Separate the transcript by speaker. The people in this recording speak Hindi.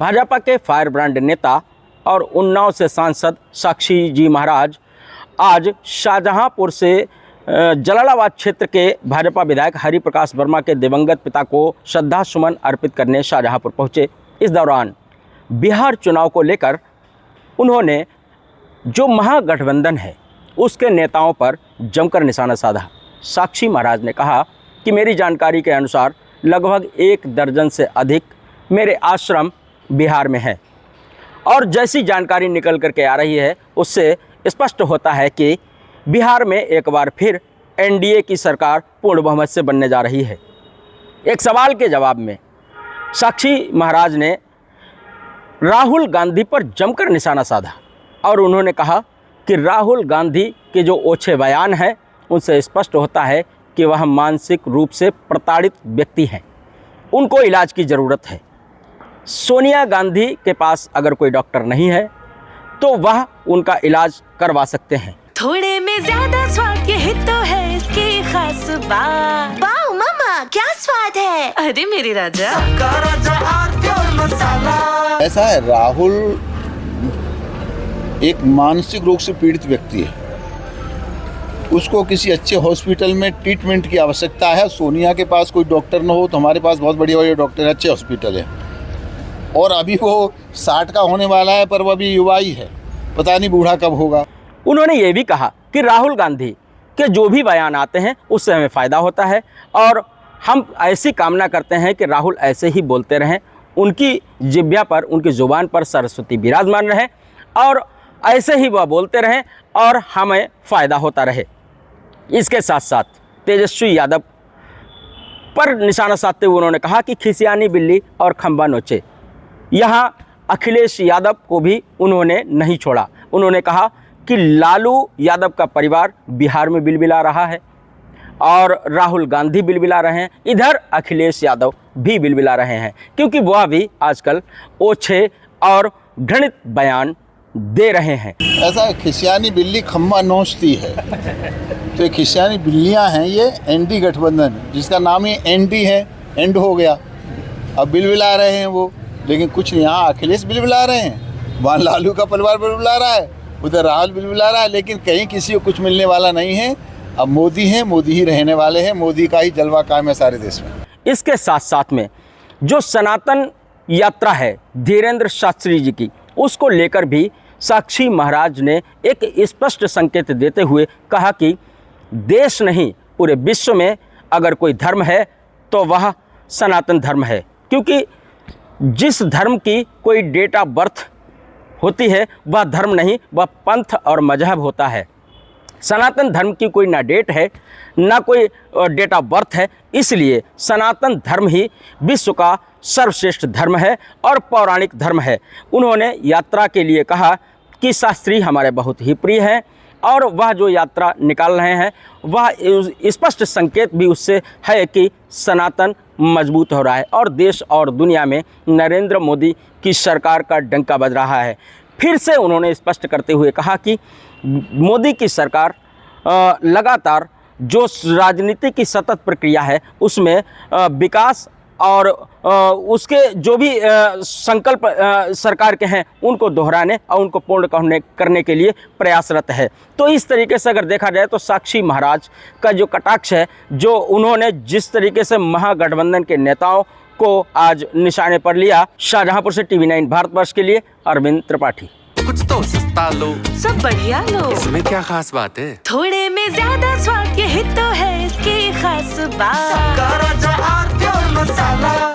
Speaker 1: भाजपा के फायर ब्रांड नेता और उन्नाव से सांसद साक्षी जी महाराज आज शाहजहांपुर से जलालाबाद क्षेत्र के भाजपा विधायक हरिप्रकाश वर्मा के दिवंगत पिता को श्रद्धा सुमन अर्पित करने शाहजहांपुर पहुंचे। इस दौरान बिहार चुनाव को लेकर उन्होंने जो महागठबंधन है उसके नेताओं पर जमकर निशाना साधा। साक्षी महाराज ने कहा कि मेरी जानकारी के अनुसार लगभग 1 दर्जन से अधिक मेरे आश्रम बिहार में है और जैसी जानकारी निकल करके आ रही है उससे स्पष्ट होता है कि बिहार में एक बार फिर एनडीए की सरकार पूर्ण बहुमत से बनने जा रही है। एक सवाल के जवाब में साक्षी महाराज ने राहुल गांधी पर जमकर निशाना साधा और उन्होंने कहा कि राहुल गांधी के जो ओछे बयान हैं उनसे स्पष्ट होता है कि वह मानसिक रूप से प्रताड़ित व्यक्ति हैं, उनको इलाज की ज़रूरत है। सोनिया गांधी के पास अगर कोई डॉक्टर नहीं है तो वह उनका इलाज करवा सकते हैं।
Speaker 2: थोड़े में ज्यादा स्वाद यही तो है इसकी खास बात।
Speaker 3: वाओ मामा, क्या स्वाद है।
Speaker 2: अरे मेरे राजा,
Speaker 4: ऐसा है, राहुल एक मानसिक रोग से पीड़ित व्यक्ति है, उसको किसी अच्छे हॉस्पिटल में ट्रीटमेंट की आवश्यकता है। सोनिया के पास कोई डॉक्टर न हो तो हमारे पास बहुत बढ़िया बढ़िया डॉक्टर है, अच्छे हॉस्पिटल है। और अभी वो 60 का होने वाला है पर वो अभी युवा ही है, पता नहीं बूढ़ा कब होगा।
Speaker 1: उन्होंने ये भी कहा कि राहुल गांधी के जो भी बयान आते हैं उससे हमें फ़ायदा होता है और हम ऐसी कामना करते हैं कि राहुल ऐसे ही बोलते रहें, उनकी जिह्वा पर, उनकी ज़ुबान पर सरस्वती विराजमान रहे और ऐसे ही वह बोलते रहें और हमें फ़ायदा होता रहे। इसके साथ साथ तेजस्वी यादव पर निशाना साधते हुए उन्होंने कहा कि खिसियानी बिल्ली और खंबा नोचे। यहाँ अखिलेश यादव को भी उन्होंने नहीं छोड़ा। उन्होंने कहा कि लालू यादव का परिवार बिहार में बिलबिला रहा है और राहुल गांधी बिलबिला रहे हैं, इधर अखिलेश यादव भी बिलबिला रहे हैं क्योंकि वह भी आजकल ओछे और घृणित बयान दे रहे हैं।
Speaker 4: ऐसा है, खिसियानी बिल्ली खम्बा नोचती है, तो ये खिसियानी बिल्लियां हैं, ये एनडी गठबंधन जिसका नाम ही एनडी है, एंड हो गया। अब बिलबिला रहे हैं वो, लेकिन कुछ नहीं। यहाँ अखिलेश बिलबिला रहे हैं, वहाँ लालू का परिवार बिलबिला रहा है, उधर राहुल बिलबिला रहा है, लेकिन कहीं किसी को कुछ मिलने वाला नहीं है। अब मोदी हैं, मोदी ही रहने वाले हैं, मोदी का ही जलवा कायम है सारे देश में।
Speaker 1: इसके साथ साथ में जो सनातन यात्रा है धीरेन्द्र शास्त्री जी की, उसको लेकर भी साक्षी महाराज ने एक स्पष्ट संकेत देते हुए कहा कि देश नहीं पूरे विश्व में अगर कोई धर्म है तो वह सनातन धर्म है, क्योंकि जिस धर्म की कोई डेट ऑफ बर्थ होती है वह धर्म नहीं, वह पंथ और मजहब होता है। सनातन धर्म की कोई ना डेट है ना कोई डेट ऑफ बर्थ है, इसलिए सनातन धर्म ही विश्व का सर्वश्रेष्ठ धर्म है और पौराणिक धर्म है। उन्होंने यात्रा के लिए कहा कि शास्त्री हमारे बहुत ही प्रिय हैं और वह जो यात्रा निकाल रहे हैं वह स्पष्ट संकेत भी उससे है कि सनातन मजबूत हो रहा है और देश और दुनिया में नरेंद्र मोदी की सरकार का डंका बज रहा है। फिर से उन्होंने स्पष्ट करते हुए कहा कि मोदी की सरकार लगातार जो राजनीति की सतत प्रक्रिया है उसमें विकास और उसके जो भी संकल्प सरकार के हैं उनको दोहराने और उनको पूर्ण करने के लिए प्रयासरत है। तो इस तरीके से अगर देखा जाए तो साक्षी महाराज का जो कटाक्ष है, जो उन्होंने जिस तरीके से महागठबंधन के नेताओं को आज निशाने पर लिया। शाहजहांपुर से TV9 भारतवर्ष के लिए अरविंद त्रिपाठी।
Speaker 5: कुछ तो सस्ता लो,
Speaker 2: सब बढ़िया लो,
Speaker 5: इसमें क्या खास बात है।
Speaker 2: थोड़े में ज्यादा स्वाद यही तो है इसकी खास बात।